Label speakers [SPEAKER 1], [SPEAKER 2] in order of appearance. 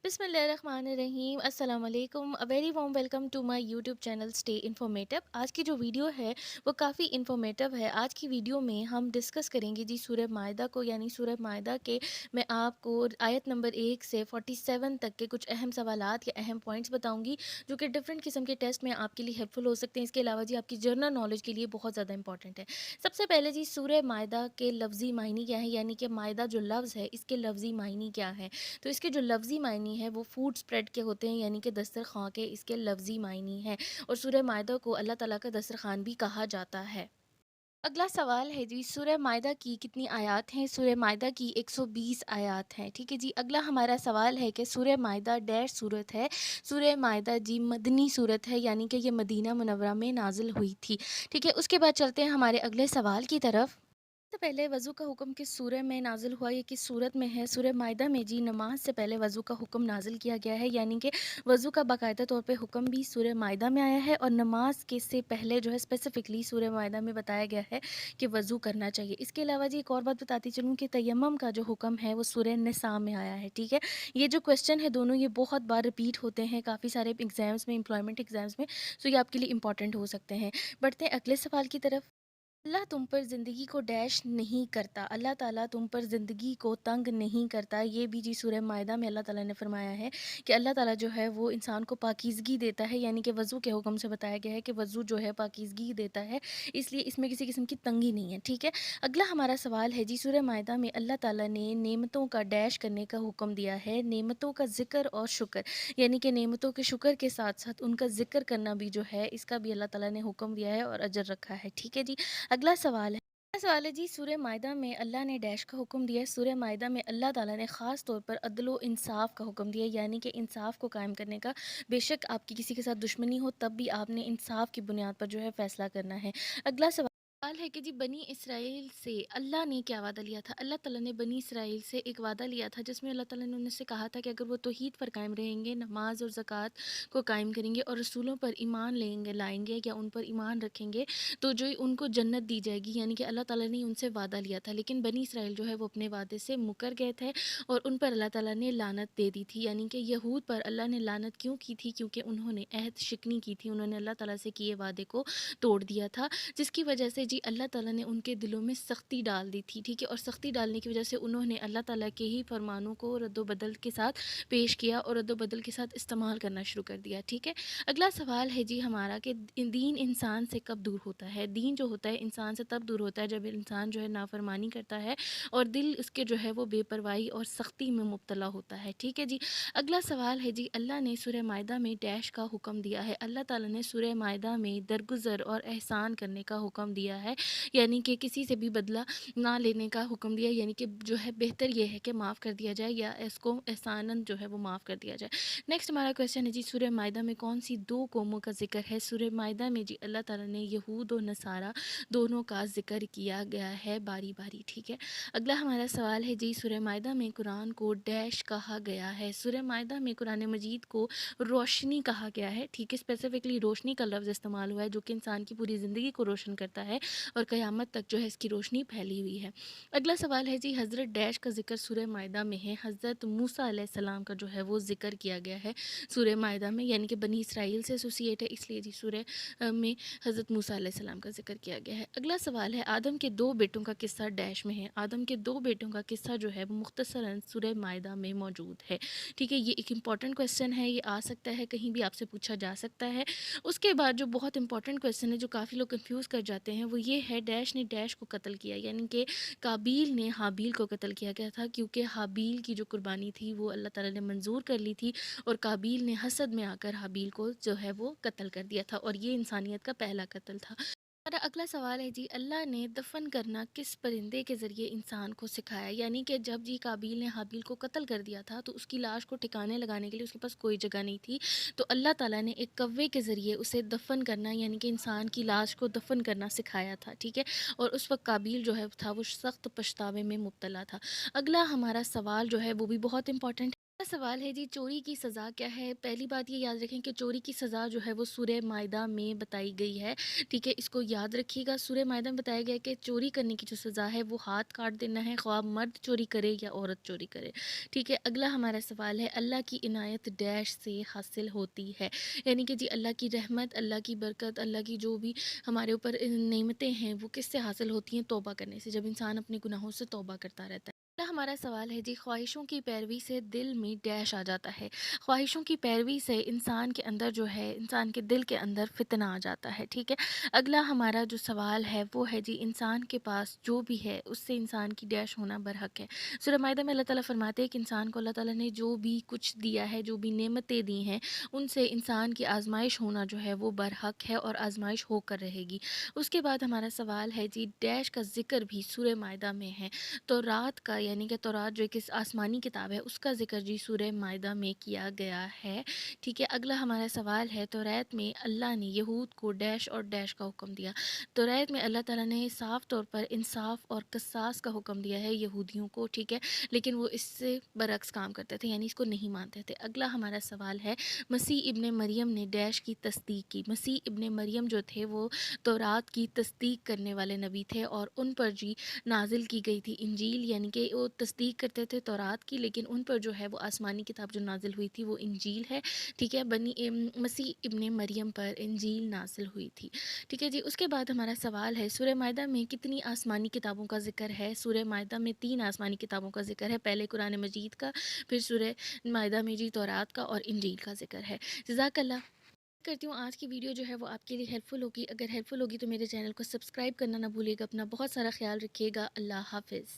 [SPEAKER 1] बिस्मिल्लाहिर्रहमानिर्रहीम अस्सलाम वालेकुम a very warm welcome to my YouTube channel stay informative. आज की जो वीडियो है वो काफ़ी इन्फॉर्मेटिव है। आज की वीडियो में हम डिस्कस करेंगे जी सूरह मायदा को, यानी सूरह मायदा के मैं आपको आयत नंबर 1 से 47 तक के कुछ अहम सवालात या अहम पॉइंट्स बताऊंगी जो कि डिफरेंट किस्म के टेस्ट में आपके लिए हेल्पफुल हो सकते हैं। इसके अलावा जी आपकी जर्नल नॉलेज के लिए बहुत ज़्यादा इंपॉर्टेंट है। सबसे पहले जी सूरह मायदा के लफ्ज़ी मायनी क्या है, यानी कि मायदा जो लफ्ज़ है इसके लफ्ज़ी मायनी क्या है। तो इसके जो लफ्ज़ी मायनी है वो फूड स्प्रेड के होते हैं, यानी कि दस्तरखां के इसके लफ्ज़ी मायनी है। और सूरह मायदा को अल्लाह ताला का दस्तरखान भी कहा जाता है। अगला सवाल है जी सूरह मायदा की कितनी आयत हैं। सूरह मायदा की 120 आयत हैं। ठीक है जी। अगला हमारा सवाल है कि सूरह मायदा डैश सूरत है। सूरह मायदा जी मदनी सूरत है, यानी कि ये मदीना मुनव्वरा में नाजिल हुई थी। ठीक है, उसके बाद चलते हैं हमारे अगले सवाल की तरफ। सबसे पहले वज़ू का हुक्म किस सूरह में नाज़िल हुआ, ये किस सूरत में है। सूरह मायदा में जी नमाज से पहले वज़ू का हुक्म नाज़िल किया गया है, यानी कि वज़ू का बाकायदा तौर पे हुक्म भी सूरह मायदा में आया है। और नमाज के से पहले जो है स्पेसिफ़िकली सूरह मायदा में बताया गया है कि वज़ू करना चाहिए। इसके अलावा जी एक और बात बताती चलूँ कि तयम्मुम का जो हुक्म है वो सूरह निसा में आया है। ठीक है, ये जो क्वेश्चन है दोनों ये बहुत बार रिपीट होते हैं काफ़ी सारे एग्ज़ाम्स में, एम्प्लॉयमेंट एग्ज़ाम्स में, सो ये आपके लिए इंपॉर्टेंट हो सकते हैं। बढ़ते हैं अगले सवाल की तरफ। अल्लाह तुम पर ज़िंदगी को डैश नहीं करता, अल्लाह ताला तुम पर ज़िंदगी को तंग नहीं करता। ये भी जी सूरह मायदा में अल्लाह ताला ने फरमाया है कि अल्लाह ताला जो है वो इंसान को पाकीज़गी देता है, यानी कि वज़ू के हुक्म से बताया गया है कि वज़ू जो है पाकीज़गी देता है, इसलिए इसमें किसी किस्म की तंगी नहीं है। ठीक है, अगला हमारा सवाल है जी सूरह मायदा में अल्लाह ताला ने नेमतों का डैश करने का हुक्म दिया है। नेमतों का ज़िक्र और शुक्र, यानी कि नेमतों के शुक्र के साथ साथ उनका ज़िक्र करना भी जो है इसका भी अल्लाह ताला ने हुक्म दिया है और अजर रखा है। ठीक है जी। अगला सवाल है जी सूरह मायदा में अल्लाह ने डैश का हुक्म दिया है। सूरह मायदा में अल्लाह ताला ने ख़ास तौर पर अदल व इंसाफ का हुक्म दिया है, यानी कि इंसाफ को कायम करने का। बेशक आपकी किसी के साथ दुश्मनी हो तब भी आपने इंसाफ की बुनियाद पर जो है फ़ैसला करना है। अगला सवाल है कि जी बनी इसराइल से अल्लाह ने क्या वादा लिया था। अल्लाह ताला ने बनी इसराइल से एक वादा लिया था जिसमें अल्लाह ताला ने उनसे कहा था कि अगर वो तौहीद पर कायम रहेंगे, नमाज और ज़कात को कायम करेंगे और रसूलों पर ईमान लाएंगे या उन पर ईमान रखेंगे, तो जो उनको जन्नत दी जाएगी, यानी कि अल्लाह ताला ने उनसे वादा लिया था। लेकिन बनी इसराइल जो है वो अपने वादे से मुकर गए थे और उन पर अल्लाह ताला ने लानत दे दी थी। यानी कि यहूद पर अल्लाह ने लानत क्यों की थी, क्योंकि उन्होंने अहद शिकनी की थी, उन्होंने अल्लाह ताला से किए वादे को तोड़ दिया था, जिसकी वजह से जी अल्लाह ताला ने उनके दिलों में सख्ती डाल दी थी। ठीक है, और सख्ती डालने की वजह से उन्होंने अल्लाह ताला के ही फरमानों को रद्दोबदल के साथ पेश किया और रद्दोबदल के साथ इस्तेमाल करना शुरू कर दिया। ठीक है, अगला सवाल है जी हमारा कि दीन इंसान से कब दूर होता है। दीन जो होता है इंसान से तब दूर होता है जब इंसान जो है नाफरमानी करता है और दिल उसके जो है वो बेपरवाही और सख्ती में मुब्तला होता है। ठीक है जी। अगला सवाल है जी अल्लाह ने सूरह मायदा में डैश का हुक्म दिया है। अल्लाह ताला ने सूरह मायदा में दरगुजर और एहसान करने का हुक्म दिया है, यानी कि किसी से भी बदला ना लेने का हुक्म दिया, यानी कि जो है बेहतर ये है कि माफ़ कर दिया जाए या इसको एहसानन जो है वो माफ़ कर दिया जाए। नेक्स्ट हमारा क्वेश्चन है जी सूरह मायदा में कौन सी दो कौमों का जिक्र है। सूरह मायदा में जी अल्लाह ताला ने यहूद और नसारा दोनों का जिक्र किया गया है बारी बारी। ठीक है, अगला हमारा सवाल है जी सूरह मायदा में कुरान को डैश कहा गया है। सूरह मायदा में कुरान मजीद को रोशनी कहा गया है। ठीक है, स्पेसिफिकली रोशनी का लफ्ज़ इस्तेमाल हुआ है जो कि इंसान की पूरी ज़िंदगी को रोशन करता है और क़यामत तक जो है इसकी रोशनी फैली हुई है। अगला सवाल है जी हज़रत डैश का जिक्र सूरह मायदा में है। हज़रत मूसा अलैहिस्सलाम का जो है वो जिक्र किया गया है सूरह मायदा में, यानी कि बनी इसराइल से एसोसिएट है, इसलिए जी सूरह में हज़रत मूसा अलैहिस्सलाम का जिक्र किया गया है। अगला सवाल है आदम के दो बेटों का किस्सा डैश में है। आदम के दो बेटों का किस्सा जो है वो मुख्तसरन सूरह मायदा में मौजूद है। ठीक है, ये एक इंपॉर्टेंट क्वेश्चन है, ये आ सकता है कहीं भी आपसे पूछा जा सकता है। उसके बाद जो बहुत इंपॉर्टेंट क्वेश्चन है जो काफ़ी लोग कंफ्यूज कर जाते हैं वो ये है डैश ने डैश को कत्ल किया, यानी कि काबील ने हाबील को कत्ल किया गया था, क्योंकि हाबील की जो कुर्बानी थी वो अल्लाह ताला ने मंजूर कर ली थी और काबील ने हसद में आकर हाबील को जो है वो कत्ल कर दिया था और ये इंसानियत का पहला कत्ल था। हमारा अगला सवाल है जी अल्लाह ने दफन करना किस परिंदे के ज़रिए इंसान को सिखाया, यानी कि जब जी काबील ने हाबील को कत्ल कर दिया था तो उसकी लाश को ठिकाने लगाने के लिए उसके पास कोई जगह नहीं थी, तो अल्लाह ताला ने एक कव्वे के ज़रिए उसे दफन करना, यानी कि इंसान की लाश को दफन करना सिखाया था। ठीक है, और उस वक्त काबील जो है था वो सख्त पछतावे में मुब्तला था। अगला हमारा सवाल जो है वो भी बहुत इंपॉर्टेंट सवाल है जी, चोरी की सज़ा क्या है? पहली बात ये याद रखें कि चोरी की सज़ा जो है वो सूरह माइदा में बताई गई है, ठीक है? इसको याद रखिएगा। सूरह माइदा में बताया गया है कि चोरी करने की जो सज़ा है वो हाथ काट देना है, ख्वाह मर्द चोरी करे या औरत चोरी करे, ठीक है? अगला हमारा सवाल है, अल्लाह की इनायत डैश से हासिल होती है? यानी कि जी अल्लाह की रहमत, अल्लाह की बरकत, अल्लाह की जो भी हमारे ऊपर नेमतें हैं वो किससे हासिल होती हैं? तौबा करने से, जब इंसान अपने गुनाहों से तौबा करता रहता है। अगला हमारा सवाल है जी, ख्वाहिशों की पैरवी से दिल में डैश आ जाता है? ख्वाहिशों की पैरवी से इंसान के अंदर जो है, इंसान के दिल के अंदर फितना आ जाता है, ठीक है? अगला हमारा जो सवाल है वो है जी, इंसान के पास जो भी है उससे इंसान की डैश होना बरहक है? सूरह माइदा में अल्लाह ताला फरमाते हैं कि इंसान को अल्लाह ताला ने जो भी कुछ दिया है, जो भी नेमतें दी हैं, उनसे इंसान की आजमाइश होना जो है वो बरहक है और आजमाइश होकर रहेगी। उसके बाद हमारा सवाल है जी, डैश का जिक्र भी सूरह माइदा में है। तौरात का, यानी कि तौरात जो एक आसमानी किताब है, उसका ज़िक्र जी सूरह माइदा में किया गया है, ठीक है? अगला हमारा सवाल है, तौरात में अल्लाह ने यहूद को डैश और डैश का हुक्म दिया? तौरात में अल्लाह ताला ने साफ़ तौर पर इंसाफ़ और क़िसास का हुक्म दिया है यहूदियों को, ठीक है? लेकिन वो इससे बरअक्स काम करते थे, यानी इसको नहीं मानते थे। अगला हमारा सवाल है, मसीह इब्ने मरियम ने डैश की तस्दीक की? मसीह इब्ने मरियम जो थे वो तौरात की तस्दीक करने वाले नबी थे और उन पर जी नाज़िल की गई थी इंजील, यानी कि वो तस्दीक करते थे तौरात की, लेकिन उन पर जो है वो आसमानी किताब जो नाज़िल हुई थी वो इंजील है, ठीक है? मसीह इब्ने मरियम पर इंजील नाज़िल हुई थी, ठीक है जी? उसके बाद हमारा सवाल है, सूरह माइदा में कितनी आसमानी किताबों का ज़िक्र है? सूरह माइदा में 3 आसमानी किताबों का ज़िक्र है। पहले कुरान मजीद का, फिर सूरह माइदा में जी तौरात का और इंजील का ज़िक्र है। जज़ाकल्लाह। करती हूँ आज की वीडियो जो है वो आपके लिए हेल्पफुल होगी। अगर हेल्पफुल होगी तो मेरे चैनल को सब्सक्राइब करना ना भूलिएगा। अपना बहुत सारा ख्याल रखिएगा। अल्लाह हाफ़िज़।